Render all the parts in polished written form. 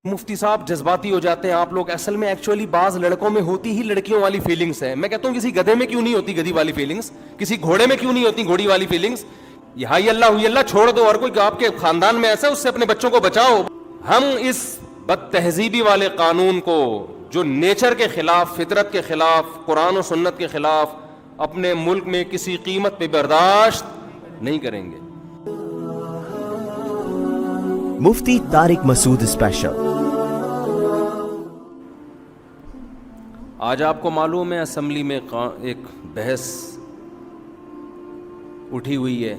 مفتی صاحب جذباتی ہو جاتے ہیں آپ لوگ. اصل میں ایکچولی بعض لڑکوں میں ہوتی ہی لڑکیوں والی فیلنگس ہیں. میں کہتا ہوں کسی گدھے میں کیوں نہیں ہوتی گدھی والی فیلنگس, کسی گھوڑے میں کیوں نہیں ہوتی گھوڑی والی فیلنگس. یہ ہائی اللہ ہوئی اللہ چھوڑ دو, اور کوئی آپ کے خاندان میں ایسا, اس سے اپنے بچوں کو بچاؤ. ہم اس بد تہذیبی والے قانون کو جو نیچر کے خلاف, فطرت کے خلاف, قرآن و سنت کے خلاف, اپنے ملک میں کسی قیمت پہ برداشت نہیں کریں گے. مفتی طارق مسعود اسپیشل. آج آپ کو معلوم ہے اسمبلی میں ایک بحث اٹھی ہوئی ہے.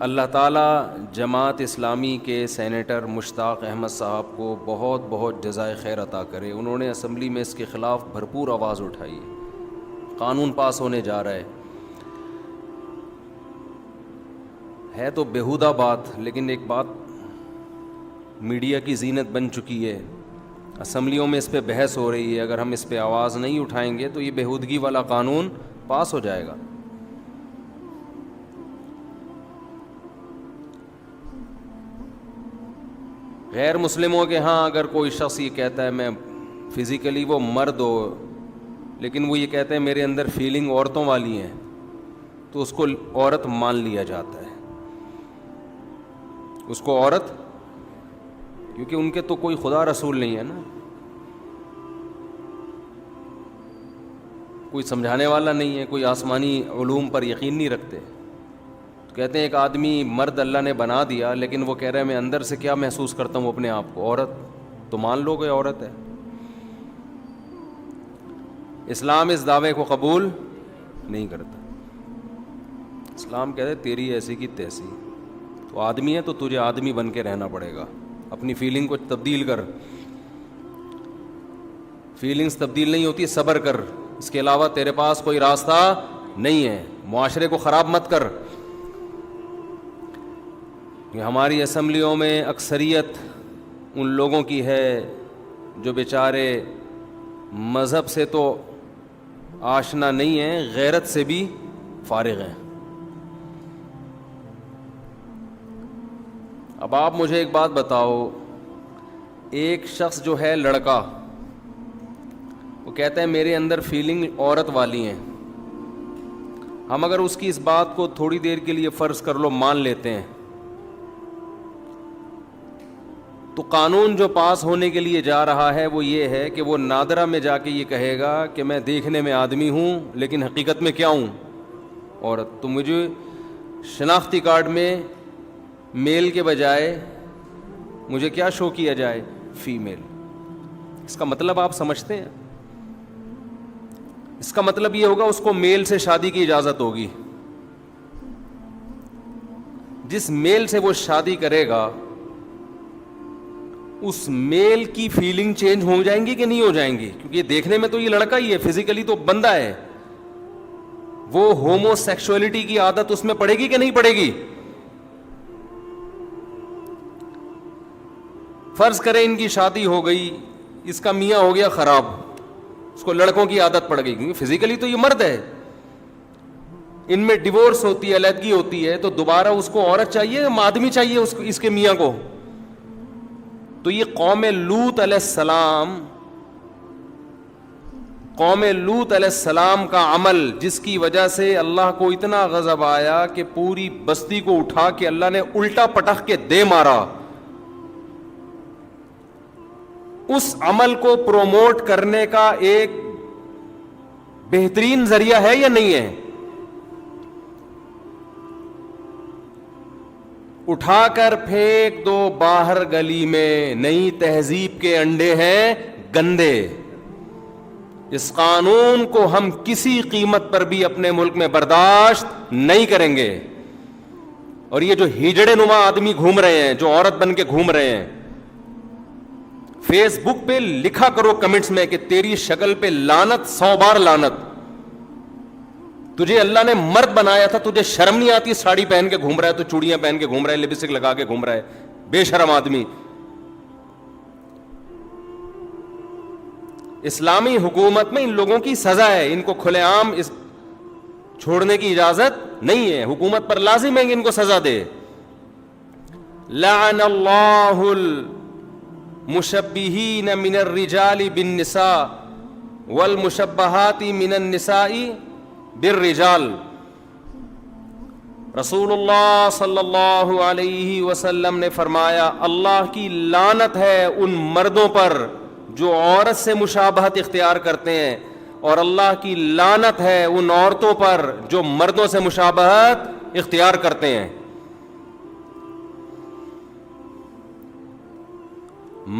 اللہ تعالیٰ جماعت اسلامی کے سینیٹر مشتاق احمد صاحب کو بہت بہت جزائے خیر عطا کرے. انہوں نے اسمبلی میں اس کے خلاف بھرپور آواز اٹھائی ہے. قانون پاس ہونے جا رہا ہے تو بیہودہ بات, لیکن ایک بات میڈیا کی زینت بن چکی ہے. اسمبلیوں میں اس پہ بحث ہو رہی ہے. اگر ہم اس پہ آواز نہیں اٹھائیں گے تو یہ بیہودگی والا قانون پاس ہو جائے گا. غیر مسلموں کے ہاں اگر کوئی شخص یہ کہتا ہے میں فزیکلی وہ مرد ہو, لیکن وہ یہ کہتے ہیں میرے اندر فیلنگ عورتوں والی ہیں, تو اس کو عورت مان لیا جاتا ہے. اس کو عورت, کیونکہ ان کے تو کوئی خدا رسول نہیں ہے نا, کوئی سمجھانے والا نہیں ہے, کوئی آسمانی علوم پر یقین نہیں رکھتے. کہتے ہیں ایک آدمی مرد اللہ نے بنا دیا, لیکن وہ کہہ رہا ہے میں اندر سے کیا محسوس کرتا ہوں اپنے آپ کو عورت, تو مان لو کہ عورت ہے. اسلام اس دعوے کو قبول نہیں کرتا. اسلام کہتے ہیں تیری ایسی کی تیسی, تو آدمی ہے تو تجھے آدمی بن کے رہنا پڑے گا. اپنی فیلنگ کو تبدیل کر. فیلنگز تبدیل نہیں ہوتی, صبر کر, اس کے علاوہ تیرے پاس کوئی راستہ نہیں ہے. معاشرے کو خراب مت کر. ہماری اسمبلیوں میں اکثریت ان لوگوں کی ہے جو بیچارے مذہب سے تو آشنا نہیں ہیں, غیرت سے بھی فارغ ہیں. اب آپ مجھے ایک بات بتاؤ, ایک شخص جو ہے لڑکا, وہ کہتا ہے میرے اندر فیلنگ عورت والی ہیں. ہم اگر اس کی اس بات کو تھوڑی دیر کے لیے فرض کر لو مان لیتے ہیں, تو قانون جو پاس ہونے کے لیے جا رہا ہے وہ یہ ہے کہ وہ نادرہ میں جا کے یہ کہے گا کہ میں دیکھنے میں آدمی ہوں لیکن حقیقت میں کیا ہوں, عورت. تو مجھے شناختی کارڈ میں میل کے بجائے مجھے کیا شو کیا جائے, فیمیل. اس کا مطلب آپ سمجھتے ہیں؟ اس کا مطلب یہ ہوگا اس کو میل سے شادی کی اجازت ہوگی. جس میل سے وہ شادی کرے گا اس میل کی فیلنگ چینج ہو جائیں گی کہ نہیں ہو جائیں گی؟ کیونکہ یہ دیکھنے میں تو یہ لڑکا ہی ہے, فزیکلی تو بندہ ہے. وہ ہومو سیکشولیٹی کی عادت اس میں پڑے گی کہ نہیں پڑے گی؟ فرض کریں ان کی شادی ہو گئی, اس کا میاں ہو گیا خراب, اس کو لڑکوں کی عادت پڑ گئی, کیونکہ فزیکلی تو یہ مرد ہے. ان میں ڈیورس ہوتی ہے, علیحدگی ہوتی ہے, تو دوبارہ اس کو عورت چاہیے یا آدمی چاہیے اس کے میاں کو؟ تو یہ قوم لوط علیہ السلام کا عمل, جس کی وجہ سے اللہ کو اتنا غضب آیا کہ پوری بستی کو اٹھا کے اللہ نے الٹا پٹخ کے دے مارا, اس عمل کو پروموٹ کرنے کا ایک بہترین ذریعہ ہے یا نہیں ہے؟ اٹھا کر پھینک دو باہر گلی میں, نئی تہذیب کے انڈے ہیں گندے. اس قانون کو ہم کسی قیمت پر بھی اپنے ملک میں برداشت نہیں کریں گے. اور یہ جو ہجڑے نما آدمی گھوم رہے ہیں, جو عورت بن کے گھوم رہے ہیں, فیس بک پہ لکھا کرو کمنٹس میں کہ تیری شکل پہ لعنت, 100 بار لعنت. تجھے اللہ نے مرد بنایا تھا, تجھے شرم نہیں آتی؟ ساڑی پہن کے گھوم رہا ہے, تو چوڑیاں پہن کے گھوم رہا ہے, لپسٹک لگا کے گھوم رہا ہے, بے شرم آدمی. اسلامی حکومت میں ان لوگوں کی سزا ہے, ان کو کھلے عام چھوڑنے کی اجازت نہیں ہے. حکومت پر لازم ہے کہ ان کو سزا دے. لعن اللہ مشبہین من الرجال بالنساء والمشبہات من النساء بالرجال. رسول اللہ صلی اللہ علیہ وسلم نے فرمایا اللہ کی لعنت ہے ان مردوں پر جو عورت سے مشابہت اختیار کرتے ہیں، اور اللہ کی لعنت ہے ان عورتوں پر جو مردوں سے مشابہت اختیار کرتے ہیں.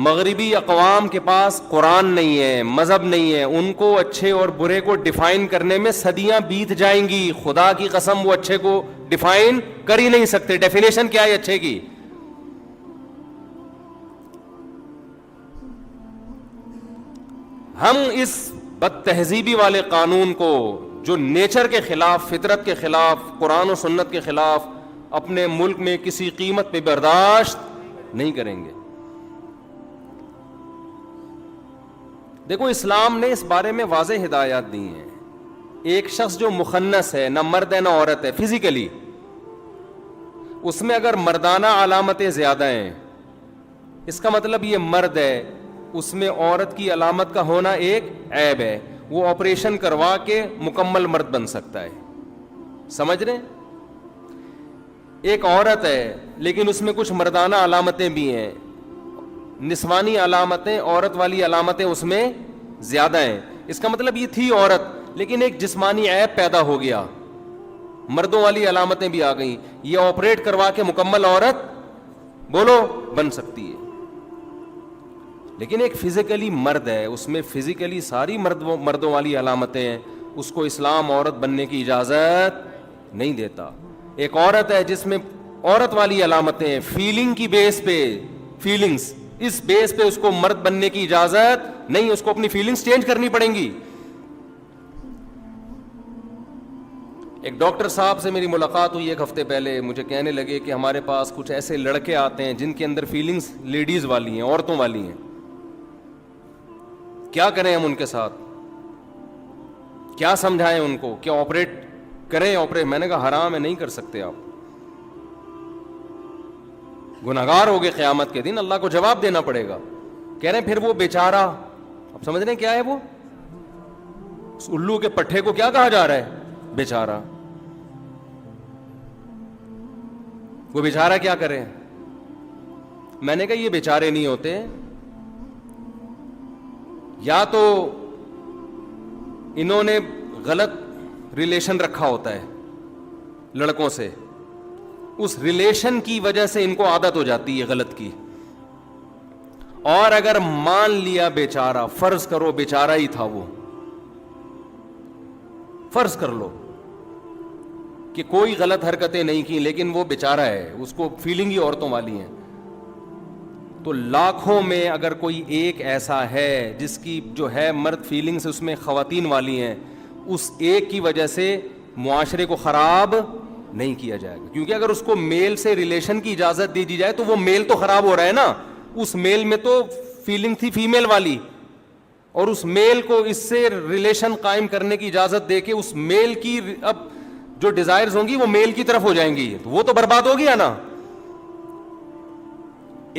مغربی اقوام کے پاس قرآن نہیں ہے، مذہب نہیں ہے، ان کو اچھے اور برے کو ڈیفائن کرنے میں صدیاں بیت جائیں گی. خدا کی قسم وہ اچھے کو ڈیفائن کر ہی نہیں سکتے. ڈیفینیشن کیا ہے اچھے کی؟ ہم اس بد تہذیبی والے قانون کو جو نیچر کے خلاف، فطرت کے خلاف، قرآن و سنت کے خلاف، اپنے ملک میں کسی قیمت پہ برداشت نہیں کریں گے. دیکھو اسلام نے اس بارے میں واضح ہدایات دی ہیں. ایک شخص جو مخنث ہے، نہ مرد ہے نہ عورت ہے فزیکلی، اس میں اگر مردانہ علامتیں زیادہ ہیں، اس کا مطلب یہ مرد ہے، اس میں عورت کی علامت کا ہونا ایک عیب ہے. وہ آپریشن کروا کے مکمل مرد بن سکتا ہے. سمجھ رہے ہیں؟ ایک عورت ہے لیکن اس میں کچھ مردانہ علامتیں بھی ہیں، نسوانی علامتیں، عورت والی علامتیں اس میں زیادہ ہیں. اس کا مطلب یہ تھی عورت لیکن ایک جسمانی عیب پیدا ہو گیا، مردوں والی علامتیں بھی آ گئیں، یہ آپریٹ کروا کے مکمل عورت بولو بن سکتی ہے. لیکن ایک فزیکلی مرد ہے، اس میں فزیکلی ساری مردوں والی علامتیں ہیں، اس کو اسلام عورت بننے کی اجازت نہیں دیتا. ایک عورت ہے جس میں عورت والی علامتیں ہیں، فیلنگ کی بیس پہ، فیلنگز، اس بیس پہ اس کو مرد بننے کی اجازت نہیں، اس کو اپنی فیلنگز چینج کرنی پڑیں گی. ایک ڈاکٹر صاحب سے میری ملاقات ہوئی ایک ہفتے پہلے، مجھے کہنے لگے کہ ہمارے پاس کچھ ایسے لڑکے آتے ہیں جن کے اندر فیلنگز لیڈیز والی ہیں، عورتوں والی ہیں، کیا کریں ہم ان کے ساتھ، کیا سمجھائیں ان کو، کیا آپریٹ کریں؟ آپریٹ میں نے کہا حرام ہے، نہیں کر سکتے آپ، گناہگار ہوگے قیامت کے دن، اللہ کو جواب دینا پڑے گا. کہہ رہے ہیں پھر وہ بیچارہ، اب سمجھ رہے ہیں کیا ہے وہ، اس الو کے پٹھے کو کیا کہا جا رہا ہے؟ بیچارہ. وہ بیچارہ کیا کرے؟ میں نے کہا یہ بیچارے نہیں ہوتے، یا تو انہوں نے غلط ریلیشن رکھا ہوتا ہے لڑکوں سے، اس ریلیشن کی وجہ سے ان کو عادت ہو جاتی ہے غلط کی. اور اگر مان لیا بیچارہ، فرض کرو بیچارہ ہی تھا وہ، فرض کر لو کہ کوئی غلط حرکتیں نہیں کی لیکن وہ بیچارہ ہے، اس کو فیلنگ ہی عورتوں والی ہیں، تو لاکھوں میں اگر کوئی ایک ایسا ہے جس کی جو ہے مرد فیلنگز اس میں خواتین والی ہیں، اس ایک کی وجہ سے معاشرے کو خراب نہیں کیا جائے گا. کیونکہ اگر اس کو میل سے ریلیشن کی اجازت دے دی جائے تو وہ میل تو خراب ہو رہا ہے نا، اس میل میں تو فیلنگ تھی فیمیل والی، اور اس میل کو اس سے ریلیشن قائم کرنے کی اجازت دے کے اس میل کی اب جو ڈیزائرز ہوں گی وہ میل کی طرف ہو جائیں گی، تو وہ تو برباد ہو گیا نا.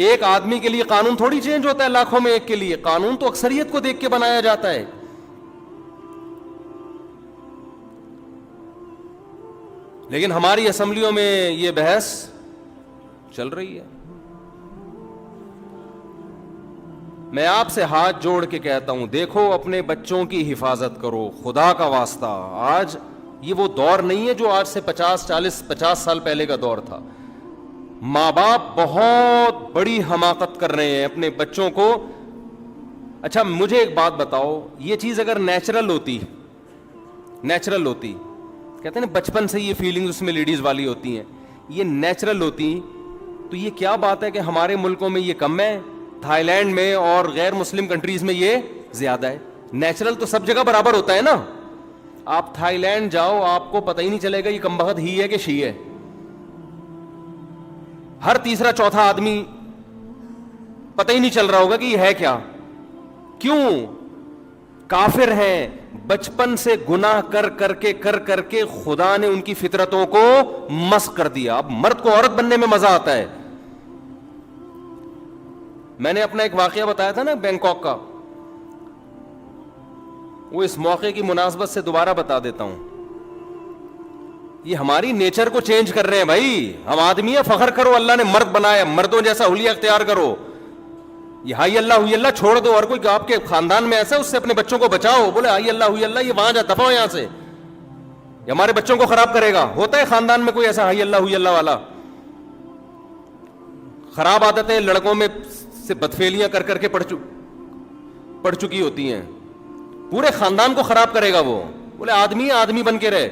ایک آدمی کے لیے قانون تھوڑی چینج ہوتا ہے لاکھوں میں ایک کے لیے، قانون تو اکثریت کو دیکھ کے بنایا جاتا ہے. لیکن ہماری اسمبلیوں میں یہ بحث چل رہی ہے. میں آپ سے ہاتھ جوڑ کے کہتا ہوں، دیکھو اپنے بچوں کی حفاظت کرو خدا کا واسطہ. آج یہ وہ دور نہیں ہے جو آج سے 50 سال پہلے کا دور تھا. ماں باپ بہت بڑی حماقت کر رہے ہیں اپنے بچوں کو. اچھا مجھے ایک بات بتاؤ، یہ چیز اگر نیچرل ہوتی، کہتے ہیں نا بچپن سے یہ فیلنگز اس میں لیڈیز والی ہوتی ہیں، یہ نیچرل ہوتی تو یہ کیا بات ہے کہ ہمارے ملکوں میں یہ کم ہے، تھائی لینڈ میں اور غیر مسلم کنٹریز میں یہ زیادہ ہے. نیچرل تو سب جگہ برابر ہوتا ہے نا. آپ تھائی لینڈ جاؤ آپ کو پتہ ہی نہیں چلے گا یہ کمبخت ہی ہے کہ شی ہے. ہر تیسرا چوتھا آدمی پتہ ہی نہیں چل رہا ہوگا کہ یہ ہے کیا. کیوں؟ کافر ہیں، بچپن سے گناہ کر کے خدا نے ان کی فطرتوں کو مسخ کر دیا. اب مرد کو عورت بننے میں مزہ آتا ہے. میں نے اپنا ایک واقعہ بتایا تھا نا بینکاک کا, وہ اس موقع کی مناسبت سے دوبارہ بتا دیتا ہوں. یہ ہماری نیچر کو چینج کر رہے ہیں بھائی. ہم آدمی ہیں, فخر کرو اللہ نے مرد بنایا, مردوں جیسا حلیہ اختیار کرو. یہ ہائی اللہ ہوئی اللہ چھوڑ دو, اور کوئی آپ کے خاندان میں ایسا ہے اس سے اپنے بچوں کو بچاؤ. بولے ہائی اللہ ہوئی اللہ, یہ وہاں جا, دفعہ یہاں سے, یہ ہمارے بچوں کو خراب کرے گا. ہوتا ہے خاندان میں کوئی ایسا ہائی اللہ ہوئی اللہ والا. خراب عادتیں لڑکوں میں سے بدفعلیاں کر کر کے پڑ چکی ہوتی ہیں, پورے خاندان کو خراب کرے گا وہ. بولے آدمی آدمی بن کے رہے.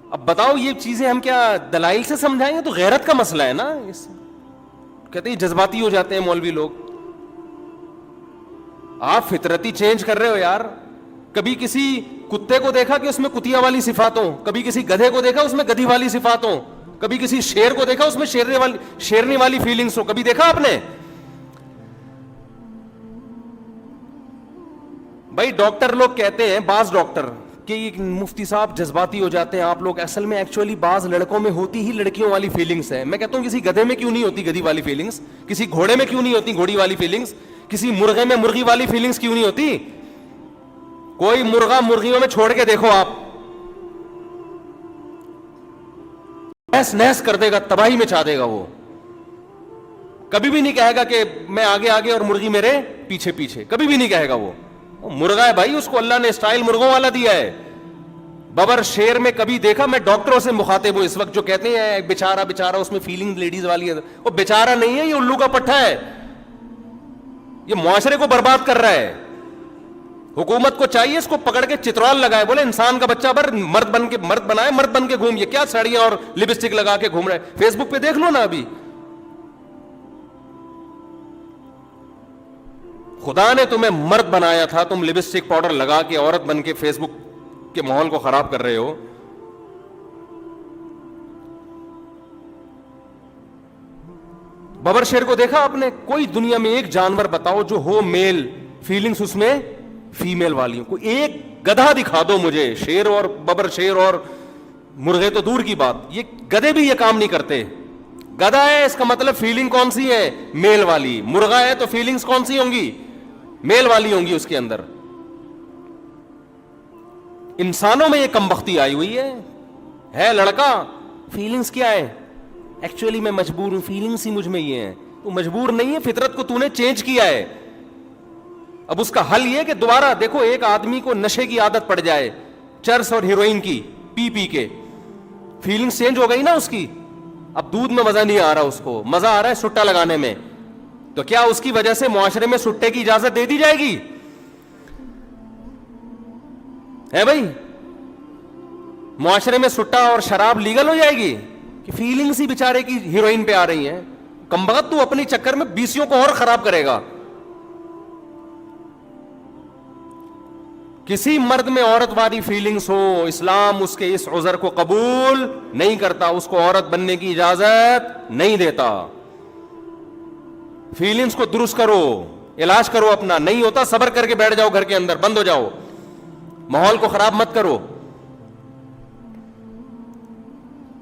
اب بتاؤ یہ چیزیں ہم کیا دلائل سے سمجھائیں گے؟ تو غیرت کا مسئلہ ہے نا. کہتے ہیں جذباتی ہو جاتے ہیں مولوی لوگ. آپ فطرتی چینج کر رہے ہو یار. کبھی کسی کتے کو دیکھا کہ اس میں کتیا والی صفات ہوں, کبھی کسی گدھے کو دیکھا اس میں گدھی والی صفات ہوں, کبھی کسی شیر کو دیکھا اس میں شیرنی والی فیلنگز ہو. کبھی دیکھا آپ نے؟ بھائی ڈاکٹر لوگ کہتے ہیں, بعض ڈاکٹر, کہ مفتی صاحب جذباتی ہو جاتے ہیں آپ لوگ. اصل میں ایکچولی بعض لڑکوں میں ہوتی ہی لڑکیوں والی فیلنگز ہے. میں کہتا ہوں کسی گدھے میں کیوں نہیں ہوتی گدھی والی فیلنگز, کسی گھوڑے میں کیوں نہیں ہوتی گھوڑی والی فیلنگز, کسی مرغے میں مرغی والی فیلنگز کیوں نہیں ہوتی؟ کوئی مرغا مرغیوں میں چھوڑ کے دیکھو آپ, نیس نیس کر دے گا, تباہی میں چاہ دے گا. وہ کبھی بھی نہیں کہے گا کہ میں آگے آگے اور مرغی میرے پیچھے پیچھے, کبھی بھی نہیں کہے گا. وہ مرغا ہے بھائی, اس کو اللہ نے اسٹائل مرغوں والا دیا ہے. ببر شیر میں کبھی دیکھا؟ میں ڈاکٹروں سے مخاطب ہوں اس وقت جو کہتے ہیں بیچارہ بیچارہ اس میں فیلنگ لیڈیز والی ہے. وہ بیچارہ نہیں ہے, یہ الو کا پٹھا ہے, یہ معاشرے کو برباد کر رہا ہے. حکومت کو چاہیے اس کو پکڑ کے چترال لگائے, بولے انسان کا بچہ بر مرد بنائے, مرد بن کے گھوم. یہ کیا ساڑیاں اور لپسٹک لگا کے گھوم رہے ہیں؟ فیس بک پہ دیکھ لو نا. ابھی خدا نے تمہیں مرد بنایا تھا, تم لپسٹک پاؤڈر لگا کے عورت بن کے فیس بک کے ماحول کو خراب کر رہے ہو. ببر شیر کو دیکھا آپ نے؟ کوئی دنیا میں ایک جانور بتاؤ جو ہو میل فیلنگز اس میں فیمیل والی ہوں. کوئی ایک گدھا دکھا دو مجھے. شیر اور ببر شیر اور مرغے تو دور کی بات, یہ گدھے بھی یہ کام نہیں کرتے. گدھا ہے اس کا مطلب فیلنگ کون سی ہے؟ میل والی. مرغا ہے تو فیلنگز کون سی ہوں گی؟ میل والی ہوں گی اس کے اندر. انسانوں میں یہ کمبختی آئی ہوئی ہے لڑکا فیلنگز کیا ہے؟ ایکچولی میں مجبور ہوں, فیلنگز ہی مجھ میں یہ ہیں. تو مجبور نہیں ہے, فطرت کو تو نے چینج کیا ہے. اب اس کا حل یہ کہ دوبارہ دیکھو, ایک آدمی کو نشے کی عادت پڑ جائے, چرس اور ہیروئن کی پی کے, فیلنگز چینج ہو گئی نا اس کی. اب دودھ میں مزہ نہیں آ رہا, اس کو مزہ آ رہا ہے سٹا لگانے میں. تو کیا اس کی وجہ سے معاشرے میں سٹے کی اجازت دے دی جائے گی؟ ہے بھائی, معاشرے میں سٹا اور شراب لیگل ہو جائے گی کہ فیلنگز ہی بیچارے کی ہیروئن پہ آ رہی ہیں؟ کمبخت تو اپنی چکر میں بیسیوں کو اور خراب کرے گا. کسی مرد میں عورت والی فیلنگز ہو, اسلام اس کے اس عذر کو قبول نہیں کرتا, اس کو عورت بننے کی اجازت نہیں دیتا. فیلنگز کو درست کرو, علاج کرو اپنا. نہیں ہوتا صبر کر کے بیٹھ جاؤ گھر کے اندر, بند ہو جاؤ, ماحول کو خراب مت کرو.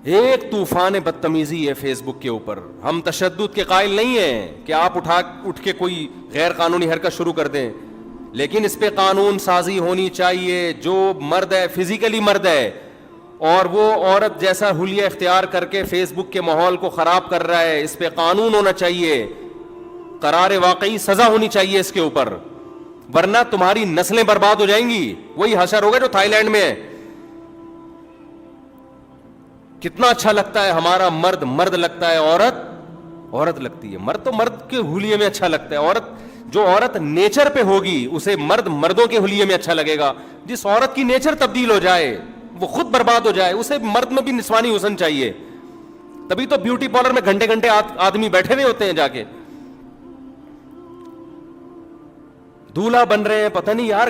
ایک طوفان بدتمیزی ہے فیس بک کے اوپر. ہم تشدد کے قائل نہیں ہیں کہ آپ اٹھ کے کوئی غیر قانونی حرکت شروع کر دیں, لیکن اس پہ قانون سازی ہونی چاہیے. جو مرد ہے, فزیکلی مرد ہے, اور وہ عورت جیسا حلیہ اختیار کر کے فیس بک کے ماحول کو خراب کر رہا ہے, اس پہ قانون ہونا چاہیے, قرار واقعی سزا ہونی چاہیے اس کے اوپر, ورنہ تمہاری نسلیں برباد ہو جائیں گی. وہی حشر ہوگا جو تھائی لینڈ میں ہے. کتنا اچھا لگتا ہے ہمارا مرد مرد لگتا ہے, عورت عورت لگتی ہے. مرد تو مرد کے حلیے میں اچھا لگتا ہے. عورت جو عورت نیچر پہ ہوگی اسے مرد مردوں کے حلیے میں اچھا لگے گا. جس عورت کی نیچر تبدیل ہو جائے, وہ خود برباد ہو جائے, اسے مرد میں بھی نسوانی حسن چاہیے. تبھی تو بیوٹی پارلر میں گھنٹے گھنٹے آدمی بیٹھے ہوئے ہوتے ہیں, جا کے دولہا بن رہے ہیں, پتہ نہیں یار